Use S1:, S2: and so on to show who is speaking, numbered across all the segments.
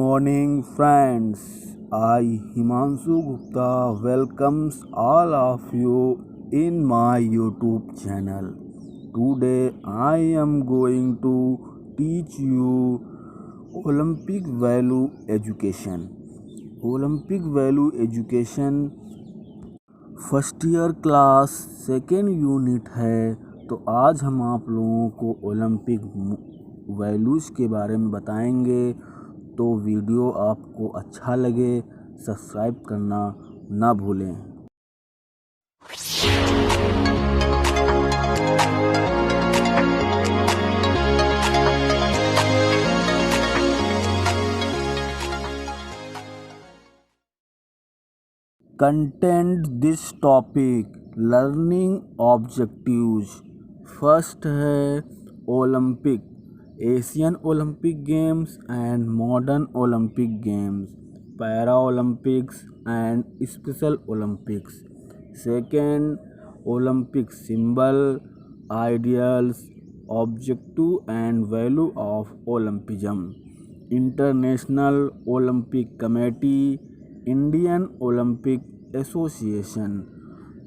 S1: morning, friends. I, Himanshu Gupta, welcomes all of you in my YouTube channel. Today, I am going to teach you Olympic Value Education. Olympic Value Education first year class second unit है। तो आज हम आप लोगों को Olympic values के बारे में बताएंगे। तो वीडियो आपको अच्छा लगे सब्सक्राइब करना ना भूलें। Content this topic learning objectives. First है Olympic, Asian Olympic games and modern Olympic games, para Olympics and special Olympics. Second Olympic symbol, ideals, objective and value of Olympism, international Olympic committee, Indian Olympic association.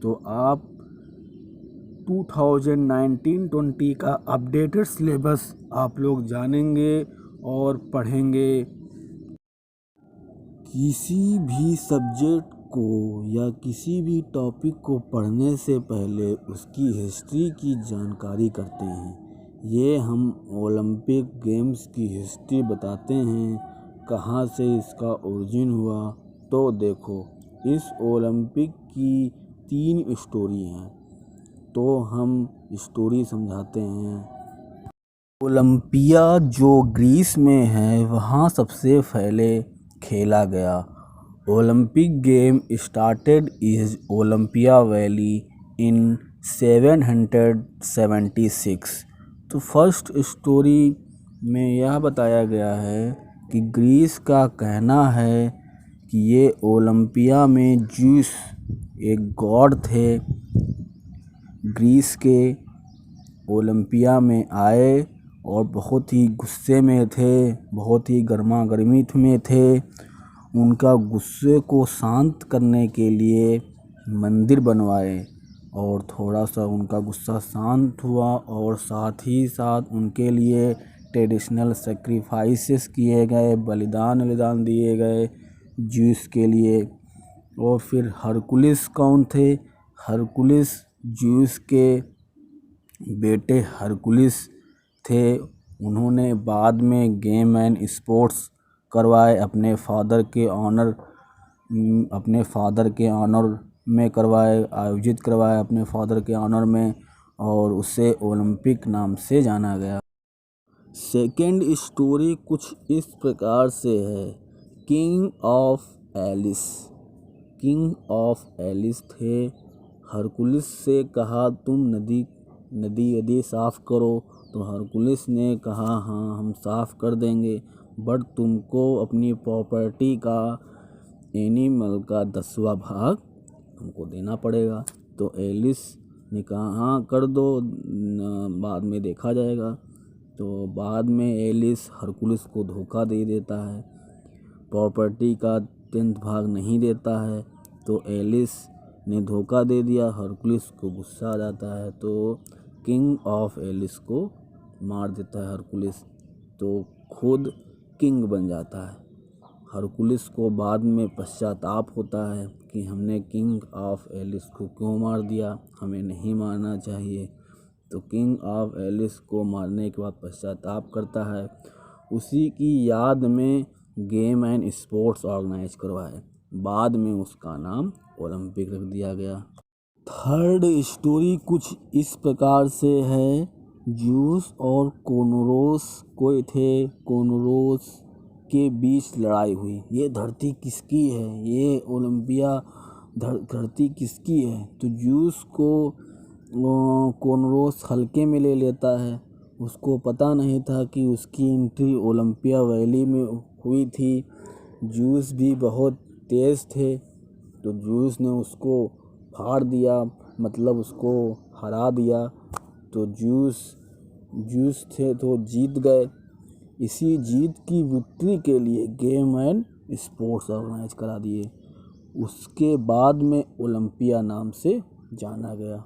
S1: तो आप 2019-20 का updated syllabus आप लोग जानेंगे और पढ़ेंगे। किसी भी सब्जेक्ट को या किसी भी टॉपिक को पढ़ने से पहले उसकी हिस्ट्री की जानकारी करते हैं। ये हम ओलंपिक गेम्स की हिस्ट्री बताते हैं, कहाँ से इसका ओरिजिन हुआ। तो देखो, इस ओलंपिक की 3 स्टोरी हैं, तो हम स्टोरी समझाते हैं। ओलंपिया जो ग्रीस में है वहाँ सबसे पहले खेला गया। Olympic game started is Olympia valley in 776। तो फर्स्ट स्टोरी में यह बताया गया है कि ग्रीस का कहना है कि ये ओलंपिया में ज्यूस एक गॉड थे, ग्रीस के ओलंपिया में आए और बहुत ही गुस्से में थे, बहुत ही गर्मा गर्मी में थे। उनका गुस्से को शांत करने के लिए मंदिर बनवाए और थोड़ा सा उनका गुस्सा शांत हुआ और साथ ही साथ उनके लिए ट्रेडिशनल सेक्रीफाइसेस किए गए, बलिदान दिए गए ज्यूस के लिए। और फिर हरकुलिस कौन थे? हरकुलिस ज्यूस के बेटे हरकुलिस थे। उन्होंने बाद में गेम एंड स्पोर्ट्स करवाए अपने फादर के ऑनर में करवाए, आयोजित करवाए अपने फादर के ऑनर में, और उसे ओलंपिक नाम से जाना गया। सेकेंड स्टोरी कुछ इस प्रकार से है। किंग ऑफ एलिस थे। हरकुलिस से कहा तुम नदी साफ करो, तो हरकुलिस ने कहा हाँ हम साफ कर देंगे, बट तुमको अपनी प्रॉपर्टी का एनिमल का 10वां भाग तुमको देना पड़ेगा। तो एलिस ने कहा हाँ कर दो, बाद में देखा जाएगा। तो बाद में एलिस हरकुलिस को धोखा दे देता है, प्रॉपर्टी का 10th भाग नहीं देता है। तो एलिस ने धोखा दे दिया, हरकुलिस को गुस्सा आ जाता है, तो किंग ऑफ एलिस को मार देता है हरकुलिस, तो खुद किंग बन जाता है। हरकुलिस को बाद में पश्चाताप होता है कि हमने किंग ऑफ एलिस को क्यों मार दिया, हमें नहीं मारना चाहिए। तो किंग ऑफ एलिस को मारने के बाद पश्चाताप करता है। उसी की याद में गेम एंड स्पोर्ट्स ऑर्गेनाइज करवाए, बाद में उसका नाम ओलंपिक रख दिया गया। थर्ड स्टोरी कुछ इस प्रकार से है। ज्यूस और कोनोरोस कोई थे, कोनोरोस के बीच लड़ाई हुई। ये धरती किसकी है, ये ओलंपिया धरती किसकी है? तो ज्यूस को कोनोरोस हल्के में ले लेता है। उसको पता नहीं था कि उसकी एंट्री ओलंपिया वैली में हुई थी। ज्यूस भी बहुत तेज़ थे, तो ज्यूस ने उसको फाड़ दिया, मतलब उसको हरा दिया। तो ज्यूस थे तो जीत गए। इसी जीत की विक्ट्री के लिए गेम एंड स्पोर्ट्स ऑर्गेनाइज करा दिए। उसके बाद में ओलंपिया नाम से जाना गया।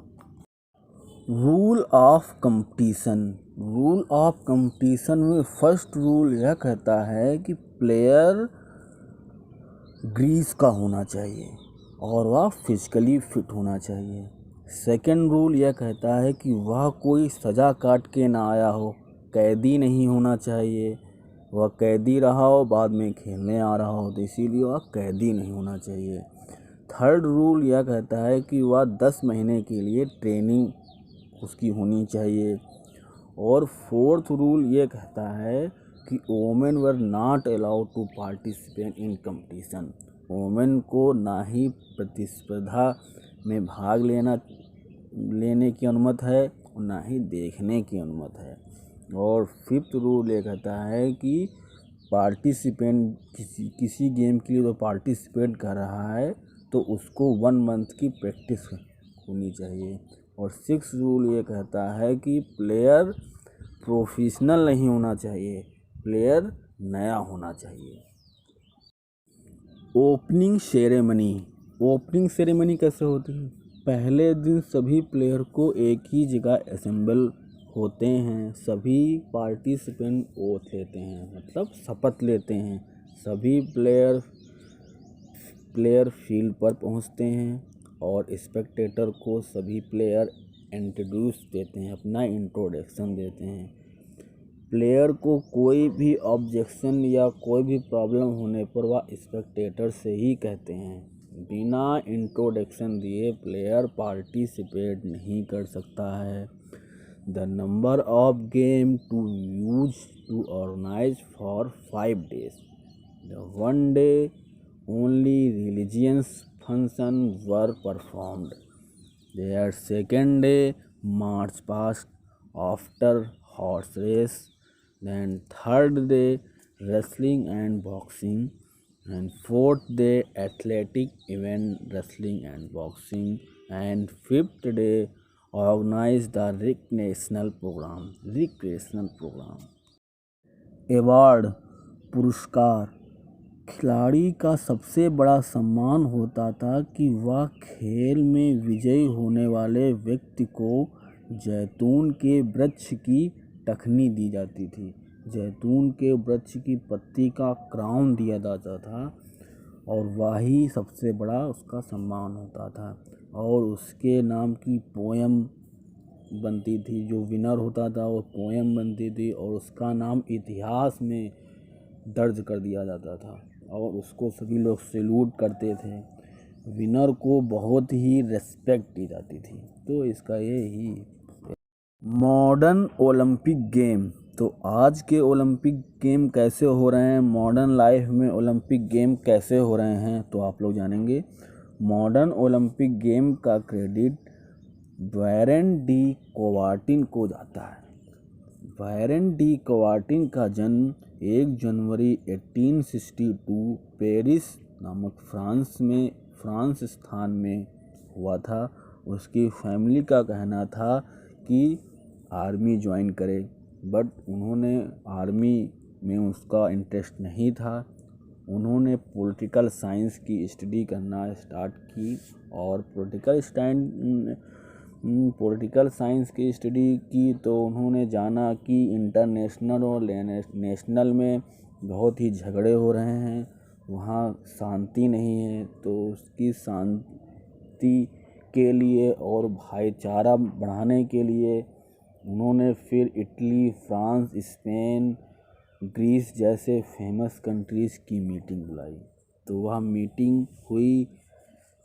S1: Rule of competition. Rule of competition में फर्स्ट रूल यह कहता है कि प्लेयर ग्रीस का होना चाहिए और वह फिजिकली फिट होना चाहिए। सेकंड रूल यह कहता है कि वह कोई सज़ा काट के ना आया हो, कैदी नहीं होना चाहिए। वह कैदी रहा हो, बाद में खेलने आ रहा हो, तो इसीलिए वह कैदी नहीं होना चाहिए। थर्ड रूल यह कहता है कि वह 10 महीने के लिए ट्रेनिंग उसकी होनी चाहिए। और फोर्थ रूल ये कहता है कि women were not allowed to participate in competition. Women को ना ही प्रतिस्पर्धा में भाग लेने की अनुमति है और ना ही देखने की अनुमति है। और फिफ्थ रूल ये कहता है कि पार्टिसिपेंट किसी गेम के लिए तो पार्टिसिपेट कर रहा है तो उसको 1 मंथ की प्रैक्टिस होनी चाहिए। और सिक्स रूल ये कहता है कि प्लेयर प्रोफेशनल नहीं होना चाहिए, प्लेयर नया होना चाहिए। Opening ceremony. ओपनिंग सेरेमनी कैसे होती है? पहले दिन सभी प्लेयर को एक ही जगह असेंबल होते हैं, सभी पार्टिसिपेंट ओथ लेते हैं, मतलब शपथ लेते हैं। सभी प्लेयर फील्ड पर पहुंचते हैं और स्पेक्टेटर को सभी प्लेयर इंट्रोड्यूस देते हैं, अपना इंट्रोडक्शन देते हैं। प्लेयर को कोई भी ऑब्जेक्शन या कोई भी प्रॉब्लम होने पर वह स्पेक्टेटर से ही कहते हैं। बिना इंट्रोडक्शन दिए प्लेयर पार्टिसिपेट नहीं कर सकता है। The number of game to use to organize for 5 days. The 1 day only religious functions were performed. Their second day march past after horse race. Then third day wrestling and boxing. And fourth day athletic event wrestling and boxing. And fifth day organized the recreational program. Award, पुरस्कार। खिलाड़ी का सबसे बड़ा सम्मान होता था कि वह खेल में विजयी होने वाले व्यक्ति को जैतून के वृक्ष की टखनी दी जाती थी। जैतून के वृक्ष की पत्ती का क्राउन दिया जाता था और वही सबसे बड़ा उसका सम्मान होता था। और उसके नाम की पोयम बनती थी, जो विनर होता था वो पोयम बनती थी और उसका नाम इतिहास में दर्ज कर दिया जाता था और उसको सभी लोग सैल्यूट करते थे। विनर को बहुत ही रिस्पेक्ट दी जाती थी। तो इसका ये ही मॉडर्न ओलंपिक गेम। तो आज के ओलंपिक गेम कैसे हो रहे हैं, मॉडर्न लाइफ में ओलंपिक गेम कैसे हो रहे हैं, तो आप लोग जानेंगे। मॉडर्न ओलंपिक गेम का क्रेडिट वारेन डी कोवार्टिन को जाता है। वारेन डी कोवार्टिन का जन्म 1 जनवरी 1862 पेरिस नामक फ्रांस स्थान में हुआ था। उसकी फैमिली का कहना था कि आर्मी ज्वाइन करे, बट उन्होंने आर्मी में उसका इंटरेस्ट नहीं था। उन्होंने पॉलिटिकल साइंस की स्टडी करना स्टार्ट की और पॉलिटिकल साइंस की स्टडी की तो उन्होंने जाना कि इंटरनेशनल और नेशनल में बहुत ही झगड़े हो रहे हैं, वहाँ शांति नहीं है। तो उसकी शांति के लिए और भाईचारा बढ़ाने के लिए उन्होंने फिर इटली, फ्रांस, स्पेन, ग्रीस जैसे फेमस कंट्रीज़ की मीटिंग बुलाई। तो वह मीटिंग हुई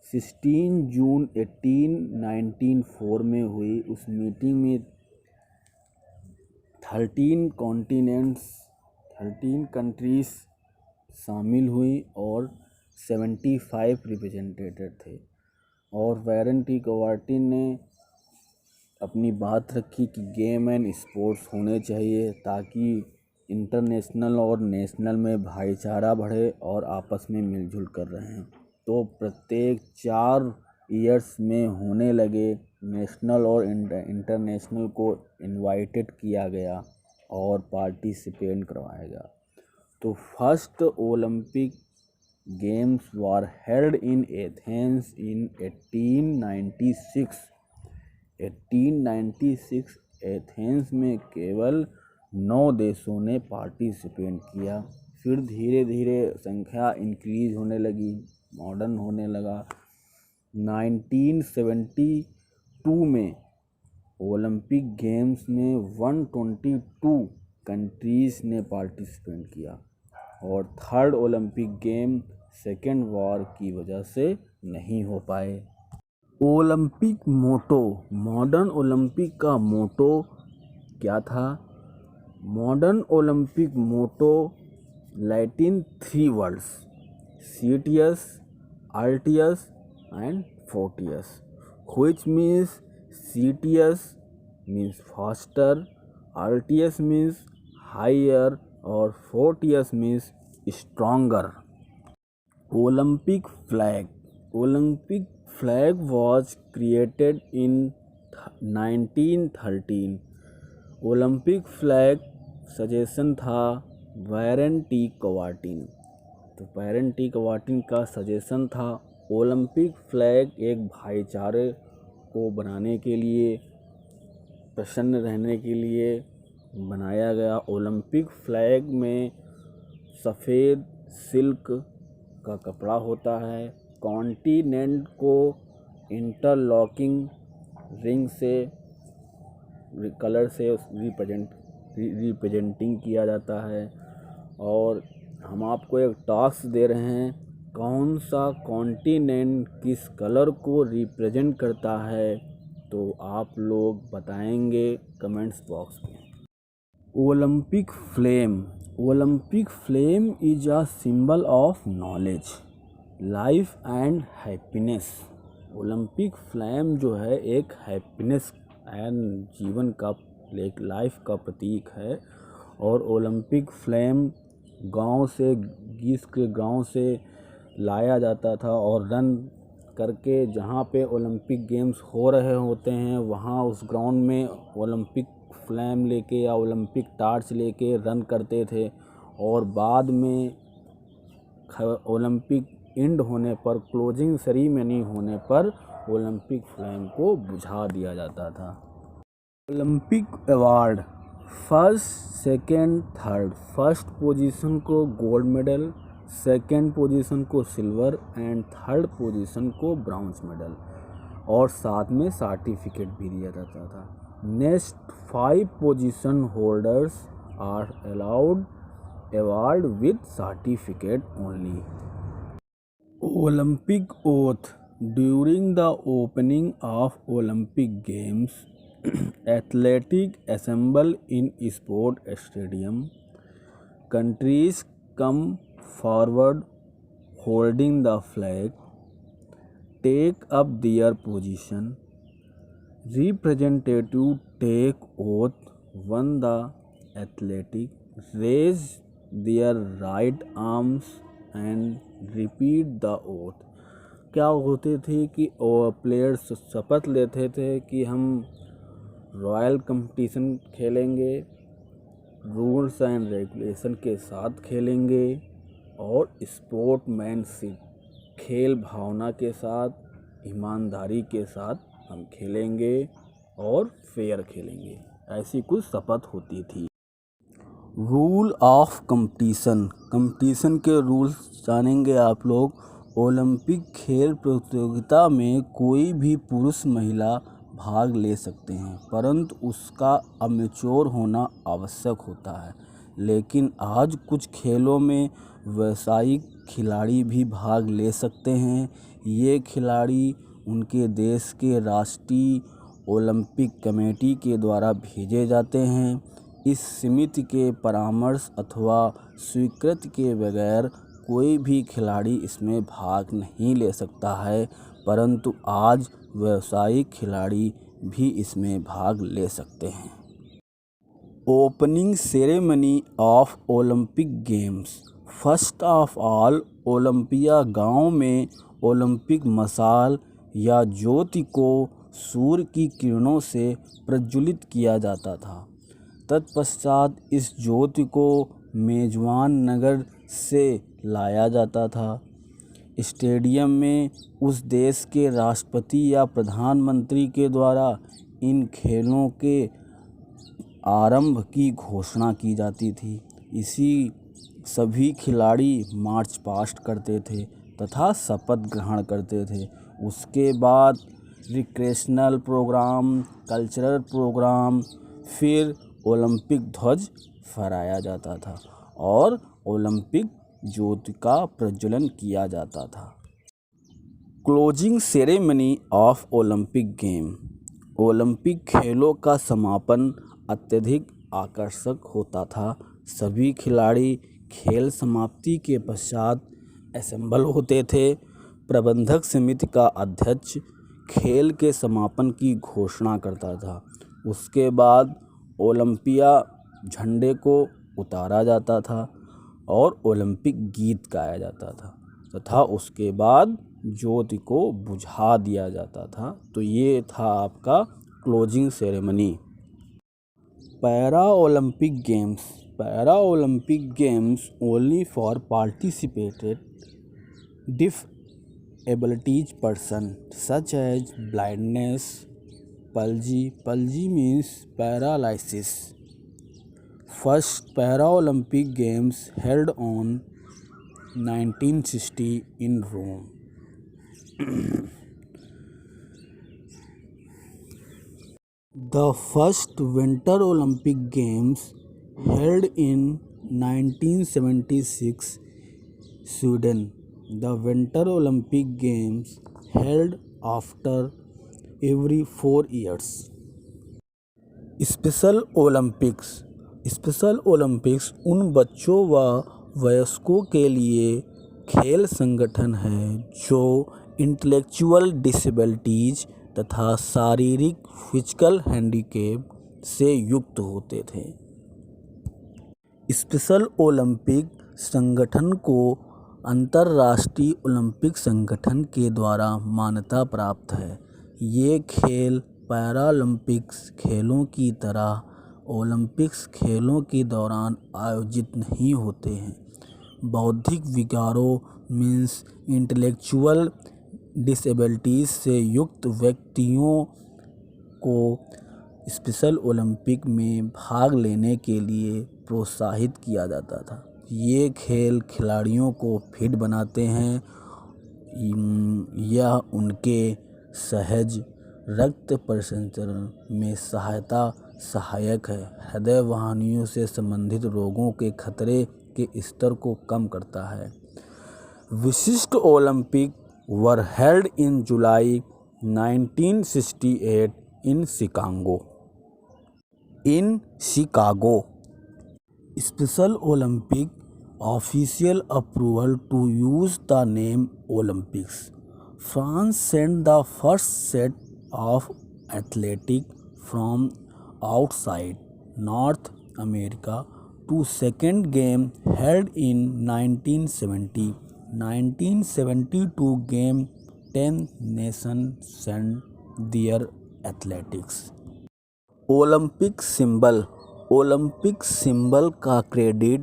S1: 16 जून 1894 में हुई। उस मीटिंग में 13 कंट्रीज़ शामिल हुई और 75 रिप्रेजेंटेटिव थे। और वारेन डी कोवार्टिन ने अपनी बात रखी कि गेम एंड स्पोर्ट्स होने चाहिए ताकि इंटरनेशनल और नेशनल में भाईचारा बढ़े और आपस में मिलजुल कर रहें। तो प्रत्येक 4 ईयर्स में होने लगे नेशनल और इंटरनेशनल को इनवाइटेड किया गया और पार्टिसिपेट करवाया गया। तो first Olympic games were held in Athens in 1896। 1896 Athens में केवल 9 देशों ने पार्टिसिपेट किया। फिर धीरे धीरे संख्या इंक्रीज होने लगी, मॉडर्न होने लगा। 1972 में ओलंपिक गेम्स में 122 कंट्रीज़ ने पार्टिसिपेट किया और third Olympic game second war की वजह से नहीं हो पाए। ओलंपिक मोटो, मॉडर्न ओलंपिक का मोटो क्या था? Modern Olympic motto Latin 3 words citius, altius and fortius, which means citius means faster, altius means higher और fortius means stronger। Olympic flag, Olympic flag was created in 1913। Olympic flag suggestion था बैरन T क्वार्टिन। तो बैरन T क्वार्टिन का suggestion था Olympic flag एक भाईचारे को बनाने के लिए, प्रसन्न रहने के लिए बनाया गया। ओलंपिक फ्लैग में सफ़ेद सिल्क का कपड़ा होता है। कॉन्टिनेंट को इंटरलॉकिंग रिंग से कलर से रिप्रेजेंटिंग किया जाता है। और हम आपको एक टास्क दे रहे हैं, कौन सा कॉन्टिनेंट किस कलर को रिप्रेजेंट करता है, तो आप लोग बताएंगे कमेंट्स बॉक्स में। Olympic flame, Olympic flame is a symbol of knowledge, life and happiness. Olympic flame जो है एक हैप्पीनेस एंड जीवन का, एक लाइफ का प्रतीक है। और ओलंपिक फ्लेम गांव से, गीस के गांव से लाया जाता था और रन करके जहां पे ओलंपिक गेम्स हो रहे होते हैं वहां उस ग्राउंड में ओलंपिक फ्लेम लेके या ओलंपिक टार्च लेके रन करते थे। और बाद में ओलंपिक एंड होने पर, क्लोजिंग सेरेमनी होने पर ओलंपिक फ्लेम को बुझा दिया जाता था। Olympic award, first, second, third. First position को गोल्ड मेडल, सेकेंड पोजीशन को सिल्वर एंड थर्ड पोजीशन को ब्रॉन्ज मेडल, और साथ में सर्टिफिकेट भी दिया जाता था। Next 5 position holders are allowed award with certificate only. Olympic oath, during the opening of Olympic games athletic assemble in sport stadium, countries come forward holding the flag, take up their position, representative take oath, when the athletic raise their right arms and repeat the oath। क्या होते थे कि players शपथ लेते थे कि हम royal competition खेलेंगे, रूल्स एंड रेगुलेशन के साथ खेलेंगे और स्पोर्ट्समैनशिप, खेल भावना के साथ, ईमानदारी के साथ हम खेलेंगे और फेयर खेलेंगे, ऐसी कुछ शपथ होती थी। रूल ऑफ कंपटीशन, कंपटीशन के रूल्स जानेंगे आप लोग। ओलंपिक खेल प्रतियोगिता में कोई भी पुरुष महिला भाग ले सकते हैं, परंतु उसका अमेच्योर होना आवश्यक होता है। लेकिन आज कुछ खेलों में व्यावसायिक खिलाड़ी भी भाग ले सकते हैं। ये खिलाड़ी उनके देश के राष्ट्रीय ओलंपिक कमेटी के द्वारा भेजे जाते हैं। इस समिति के परामर्श अथवा स्वीकृति के बगैर कोई भी खिलाड़ी इसमें भाग नहीं ले सकता है, परंतु आज व्यावसायिक खिलाड़ी भी इसमें भाग ले सकते हैं। Opening ceremony of Olympic games, first of all Olympia गांव में ओलंपिक मशाल या ज्योति को सूर्य की किरणों से प्रज्वलित किया जाता था तत्पश्चात इस ज्योति को मेजबान नगर से लाया जाता था। स्टेडियम में उस देश के राष्ट्रपति या प्रधानमंत्री के द्वारा इन खेलों के आरंभ की घोषणा की जाती थी। इसी सभी खिलाड़ी मार्च पास्ट करते थे तथा शपथ ग्रहण करते थे। उसके बाद रिक्रेशनल प्रोग्राम, कल्चरल प्रोग्राम, फिर ओलंपिक ध्वज फहराया जाता था और ओलंपिक ज्योति का प्रज्वलन किया जाता था। Closing ceremony of Olympic game. Olympic खेलों का समापन अत्यधिक आकर्षक होता था। सभी खिलाड़ी खेल समाप्ति के पश्चात असेंबल होते थे। प्रबंधक समिति का अध्यक्ष खेल के समापन की घोषणा करता था। उसके बाद ओलंपिया झंडे को उतारा जाता था और ओलंपिक गीत गाया जाता था तथा उसके बाद ज्योति को बुझा दिया जाता था। तो ये था आपका closing ceremony. Para Olympic games. Para Olympic games only for participated disabilities person such as blindness, palsy means paralysis. First Paralympic Games held on 1960 in Rome. The first Winter Olympic Games held in 1976 Sweden. The Winter Olympic Games held after every 4 years. Special Olympics. Special Olympics उन बच्चों व वयस्कों के लिए खेल संगठन है जो इंटेलेक्चुअल डिसेबिलिटीज तथा शारीरिक फिजिकल हैंडीकैप से युक्त होते थे। स्पेशल ओलंपिक संगठन को अंतर्राष्ट्रीय ओलंपिक संगठन के द्वारा मान्यता प्राप्त है। ये खेल पैरालंपिक्स खेलों की तरह ओलंपिक्स खेलों के दौरान आयोजित नहीं होते हैं। बौद्धिक विकारों मीन्स इंटेलेक्चुअल डिसेबिलिटीज से युक्त व्यक्तियों को स्पेशल ओलंपिक में भाग लेने के लिए प्रोत्साहित किया जाता था। ये खेल खिलाड़ियों को फिट बनाते हैं। यह उनके सहज रक्त परिसंचरण में सहायक है। हृदय वाहिनियों से संबंधित रोगों के खतरे के स्तर को कम करता है। विशिष्ट Olympic were held in July 1968 in Chicago. Special Olympic official approval to use the name Olympics. France sent the first set of athletes from outside North America to second game held in 1970. 1972 game 10 nations sent their athletes. Olympic symbol. Olympic symbol का credit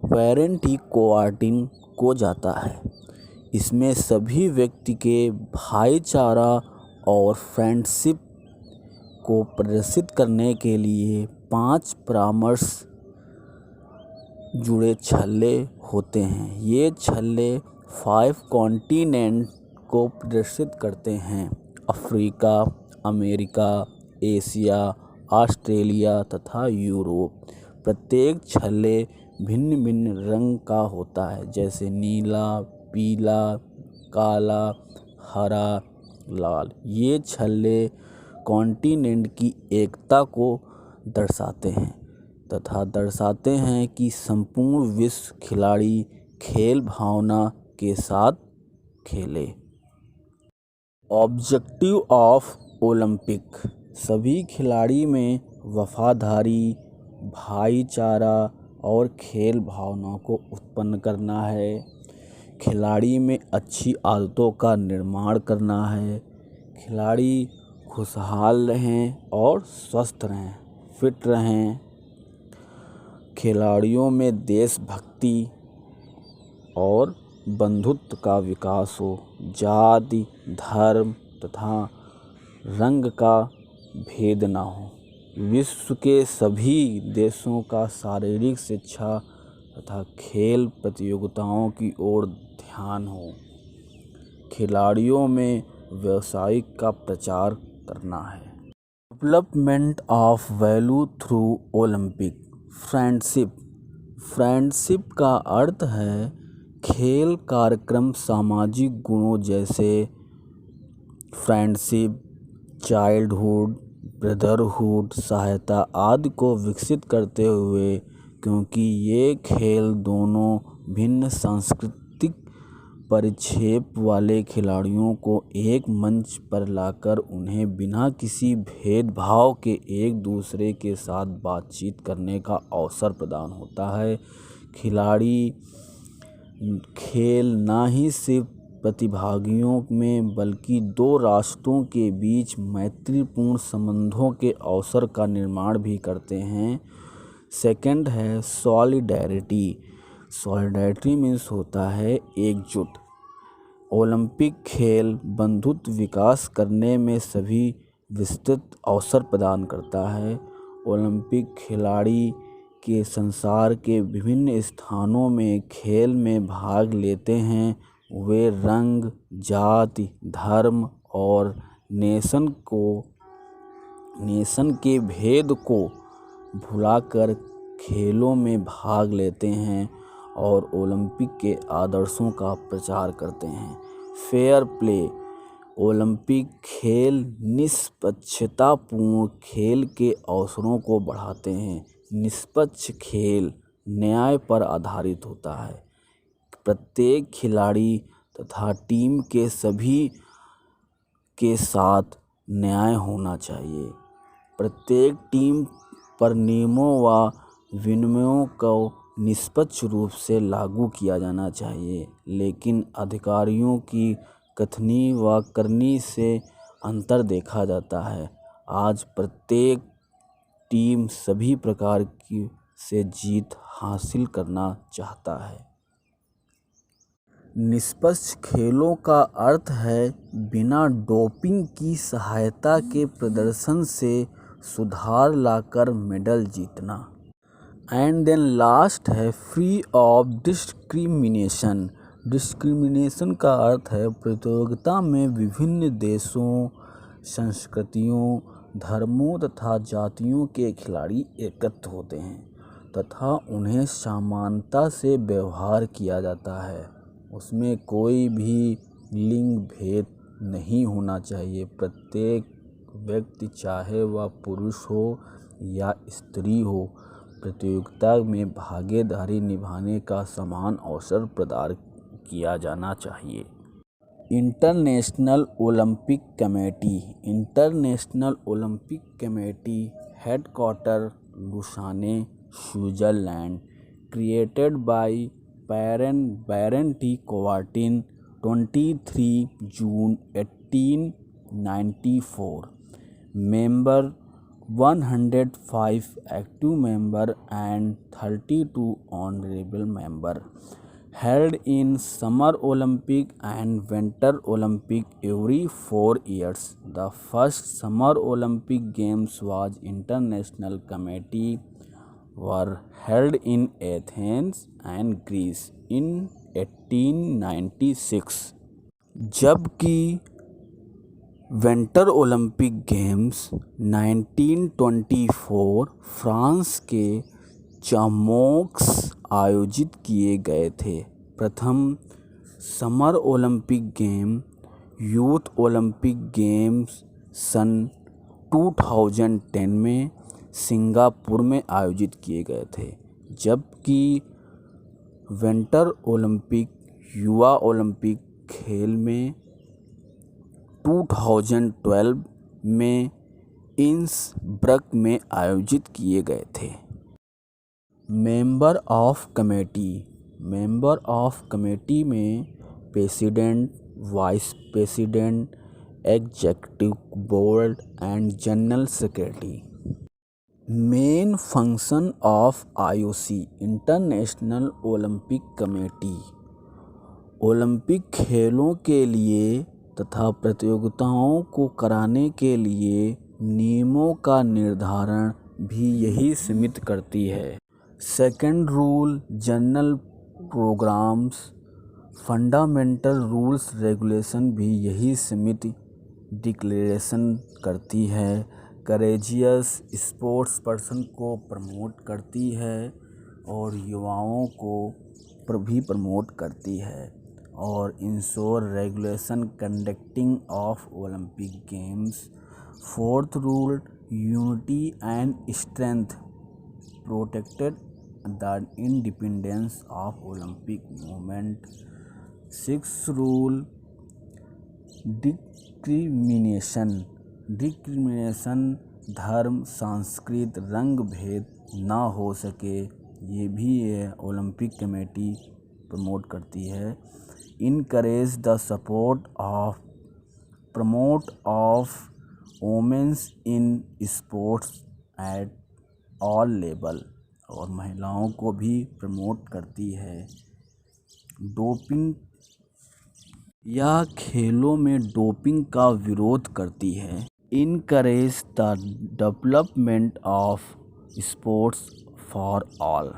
S1: वैलेंटी कोआर्टिन को जाता है। इसमें सभी व्यक्ति के भाईचारा और फ्रेंडशिप को प्रदर्शित करने के लिए 5 परामर्श जुड़े छल्ले होते हैं। ये छल्ले 5 कॉन्टिनेंट को प्रदर्शित करते हैं: अफ्रीका, अमेरिका, एशिया, ऑस्ट्रेलिया तथा यूरोप। प्रत्येक छल्ले भिन्न भिन्न रंग का होता है, जैसे नीला, पीला, काला, हरा, लाल। ये छल्ले कॉन्टिनेंट की एकता को दर्शाते हैं तथा दर्शाते हैं कि संपूर्ण विश्व खिलाड़ी खेल भावना के साथ खेले। Objective of Olympic. सभी खिलाड़ी में वफादारी, भाईचारा और खेल भावना को उत्पन्न करना है। खिलाड़ी में अच्छी आदतों का निर्माण करना है। खिलाड़ी खुशहाल रहें और स्वस्थ रहें, फिट रहें, खिलाड़ियों में देशभक्ति और बंधुत्व का विकास हो, जाति, धर्म तथा रंग का भेद न हो, विश्व के सभी देशों का शारीरिक शिक्षा तथा खेल प्रतियोगिताओं की ओर ध्यान हो, खिलाड़ियों में व्यवसायिक का प्रचार करना है। Development of value through Olympic friendship. Friendship का अर्थ है खेल कार्यक्रम सामाजिक गुणों जैसे फ्रेंडशिप, चाइल्डहुड, ब्रदरहुड, सहायता आदि को विकसित करते हुए, क्योंकि ये खेल दोनों भिन्न सांस्कृतिक परिप्रेक्ष्य वाले खिलाड़ियों को एक मंच पर लाकर उन्हें बिना किसी भेदभाव के एक दूसरे के साथ बातचीत करने का अवसर प्रदान होता है। खिलाड़ी खेल न ही सिर्फ प्रतिभागियों में बल्कि दो राष्ट्रों के बीच मैत्रीपूर्ण संबंधों के अवसर का निर्माण भी करते हैं। सेकंड है सॉलिडेरिटी। सॉलिडेरिटी मीन्स होता है एकजुट। ओलंपिक खेल बंधुत्व विकास करने में सभी विस्तृत अवसर प्रदान करता है। ओलंपिक खिलाड़ी के संसार के विभिन्न स्थानों में खेल में भाग लेते हैं। वे रंग, जाति, धर्म और नेशन के भेद को भुलाकर खेलों में भाग लेते हैं और ओलंपिक के आदर्शों का प्रचार करते हैं। Fair play. ओलंपिक खेल निष्पक्षतापूर्ण खेल के अवसरों को बढ़ाते हैं। निष्पक्ष खेल न्याय पर आधारित होता है। प्रत्येक खिलाड़ी तथा टीम के सभी के साथ न्याय होना चाहिए। प्रत्येक टीम पर नियमों व विनियमों को निष्पक्ष रूप से लागू किया जाना चाहिए, लेकिन अधिकारियों की कथनी व करनी से अंतर देखा जाता है। आज प्रत्येक टीम सभी प्रकार की से जीत हासिल करना चाहता है। निष्पक्ष खेलों का अर्थ है बिना डोपिंग की सहायता के प्रदर्शन से सुधार लाकर मेडल जीतना। एंड देन लास्ट है फ्री ऑफ डिस्क्रिमिनेशन। डिस्क्रिमिनेशन का अर्थ है प्रतियोगिता में विभिन्न देशों, संस्कृतियों, धर्मों तथा जातियों के खिलाड़ी एकत्र होते हैं तथा उन्हें समानता से व्यवहार किया जाता है। उसमें कोई भी लिंग भेद नहीं होना चाहिए। प्रत्येक व्यक्ति, चाहे वह पुरुष हो या स्त्री हो, प्रतियोगिता में भागीदारी निभाने का समान अवसर प्रदान किया जाना चाहिए। International Olympic committee. International Olympic committee headquarters Lausanne, Switzerland. Created by Baron de Coubertin, 23 June 1894। Member 105 active member and 32 honorable member. Held in Summer Olympic and Winter Olympic every 4 years. The first Summer Olympic Games was International Committee were held in Athens and Greece in 1896. जबकि winter Olympic games 1924 France के चामोक्स आयोजित किए गए थे। प्रथम summer Olympic game youth Olympic games सन 2010 में Singapore में आयोजित किए गए थे, जबकि विंटर ओलंपिक युवा ओलंपिक खेल में 2012 में इंसब्रक में आयोजित किए गए थे। Member of committee. Member of committee में president, vice president, executive board and general secretary. Main function of IOC international Olympic committee Olympic खेलों के लिए तथा प्रतियोगिताओं को कराने के लिए नियमों का निर्धारण भी यही समिति करती है। Second rule general programs fundamental rules regulation भी यही समिति डिक्लेरेशन करती है। करेजियस स्पोर्ट्स पर्सन को प्रमोट करती है और युवाओं को भी प्रमोट करती है। और ensure regulation conducting of Olympic games. Fourth rule unity and strength protected the independence of Olympic movement. Six rule discrimination धर्म सांस्कृतिक रंग भेद ना हो सके, ये भी ओलंपिक कमेटी प्रमोट करती है। Encourage the support of promote of women's in sports at all level, और महिलाओं को भी प्रमोट करती है। डोपिंग या खेलों में डोपिंग का विरोध करती है। Encourage the development of sports for all,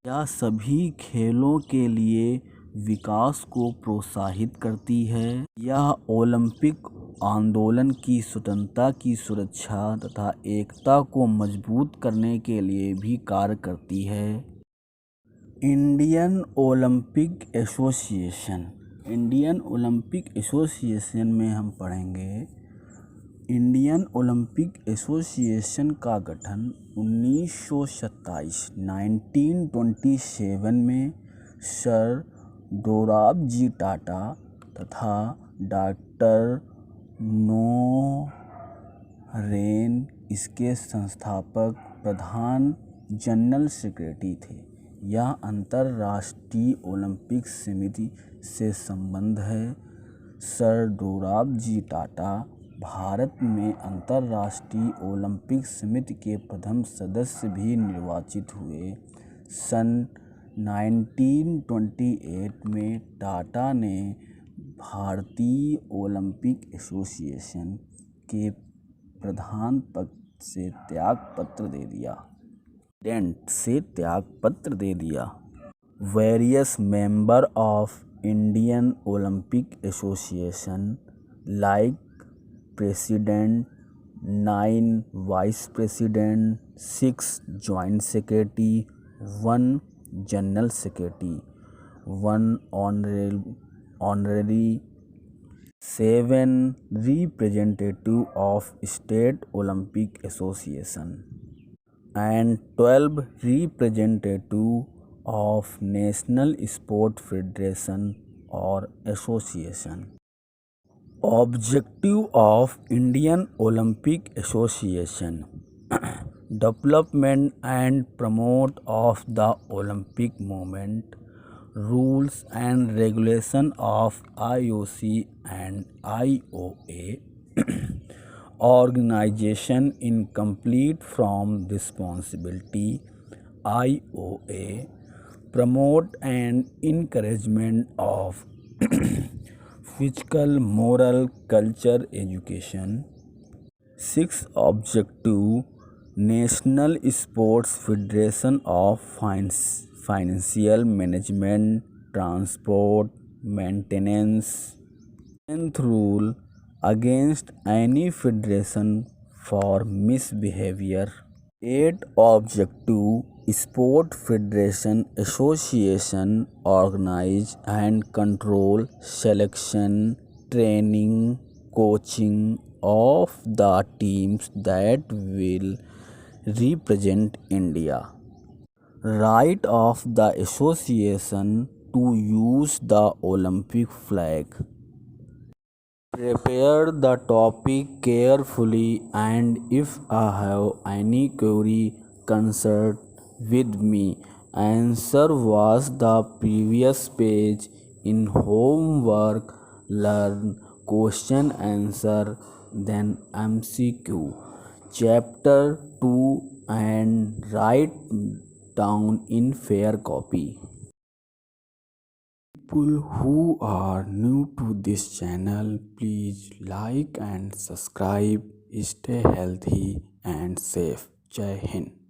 S1: या सभी खेलों के लिए विकास को प्रोत्साहित करती है। यह ओलंपिक आंदोलन की स्वतंत्रता की सुरक्षा तथा एकता को मजबूत करने के लिए भी कार्य करती है। Indian Olympic association Indian Olympic association में हम पढ़ेंगे। इंडियन ओलंपिक एसोसिएशन का गठन 1927 में सर दोराबजी टाटा तथा डॉक्टर नोरेन इसके संस्थापक प्रधान जनरल सेक्रेटरी थे। यह अंतर्राष्ट्रीय ओलंपिक समिति से संबंध है। सर दोराबजी टाटा भारत में अंतर्राष्ट्रीय ओलंपिक समिति के प्रथम सदस्य भी निर्वाचित हुए। सन 1928 में टाटा ने भारतीय ओलंपिक एसोसिएशन के प्रधान पद से त्यागपत्र दे दिया। Various member of Indian Olympic association like president, 9 vice president, 6 joint secretary, 1 general secretary, 1 honorary, 7 representative of State Olympic Association, and 12 representative of National Sport Federation or Association. Objective of Indian Olympic Association development and promote of the Olympic movement. Rules and regulation of IOC and IOA organization in complete from responsibility. IOA promote and encouragement of physical, moral, culture, education. 6 objective National Sports Federation of financial management, transport, maintenance. 10th rule against any federation for misbehavior. 8 objective sport federation association organize and control selection, training, coaching of the teams that will represent India. Right of the association to use the Olympic flag. Prepare the topic carefully, and if I have any query, consult with me. Answer was the previous page in homework. Learn question answer, then MCQ. chapter 2 and write down in fair copy. People who are new to this channel, please like and subscribe. Stay healthy and safe. Jai Hind.